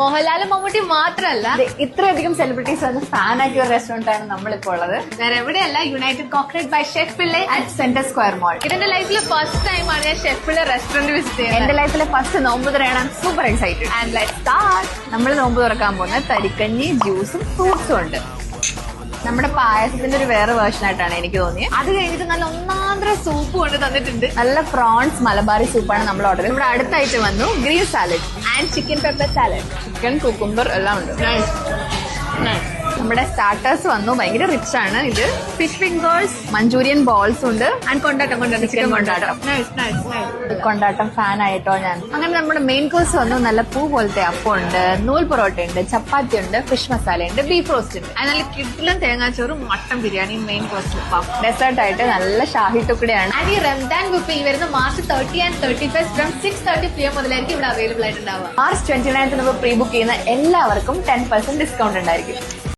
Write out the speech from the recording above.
മോഹൻലാലും മമ്മൂട്ടി മാത്രമല്ല ഇത്രയധികം സെലിബ്രിറ്റീസ് വന്ന് ഫാൻ ആക്കിയ ഒരു റെസ്റ്റോറന്റ് ആണ് നമ്മളിപ്പോ ഉള്ളത്. വേറെ എവിടെയല്ല, United Coconut by chef Pillai at Centre Square Mall. ഇതെന്റെ ലൈഫിൽ ഫസ്റ്റ് ടൈമാണ് ഞാൻ ഷെഫ് പിള്ളെ റെസ്റ്റോറന്റ് വിസിറ്റ് ചെയ്യുന്നത്. എന്റെ ലൈഫിലെ ഫസ്റ്റ് നോമ്പ് തുറയാണ്. Super excited. And let's start. നമ്മൾ നോമ്പ് തുറക്കാൻ പോകുന്ന തരിക്കഞ്ഞി, ജ്യൂസും ഫ്രൂട്ട്സും ഉണ്ട്. നമ്മുടെ പായസത്തിന്റെ ഒരു വേറെ വേർഷൻ ആയിട്ടാണ് എനിക്ക് തോന്നിയത്. അത് കഴിഞ്ഞിട്ട് നല്ല ഒന്നാന്തര സൂപ്പ് കൊണ്ട് തന്നിട്ടുണ്ട്. നല്ല പ്രോൺസ് മലബാറി സൂപ്പാണ് നമ്മൾ ഓർഡർ ചെയ്തത്. നമ്മുടെ അടുത്തായിട്ട് വന്നു green salad and chicken pepper salad. Chicken, cucumber എല്ലാം ഉണ്ട്. നമ്മുടെ സ്റ്റാർട്ടേഴ്സ് വന്നു, ഭയങ്കര റിച്ച് ആണ്. ഇത് ഫിഷ് ഫിംഗേഴ്സ്, മഞ്ചൂരിയൻ ബോൾസ് ഉണ്ട് and kondattam chicken kondattam. Kondattam fan ആയിട്ടോ ഞാൻ. അങ്ങനെ നമ്മുടെ മെയിൻ കോഴ്സ് വന്നു. നല്ല പൂ പോലത്തെ അപ്പം ഉണ്ട്, നൂൽ പൊറോട്ട ഉണ്ട്, ചപ്പാത്തി ഉണ്ട്, ഫിഷ് മസാല ഉണ്ട്, ബീഫ് റോസ്റ്റ് ഉണ്ട്. നല്ല കിഡിലും തേങ്ങാച്ചോറും mutton biryani main course. Dessert ആയിട്ട് നല്ല ഷാഹി ടുക്കടയാണ്. ആൻഡ് ഈ റംദാൻ ബുഫേ ഈ വരുന്ന March 30 and 31 ഫ്രം 6:30 PM മുതലായിരിക്കും ഇവിടെ അവൈലബിൾ ആയിട്ടുണ്ടാവുക. March 29 പ്രീ ബുക്ക് ചെയ്യുന്ന എല്ലാവർക്കും 10% ഡിസ്കൗണ്ട് ഉണ്ടായിരിക്കും.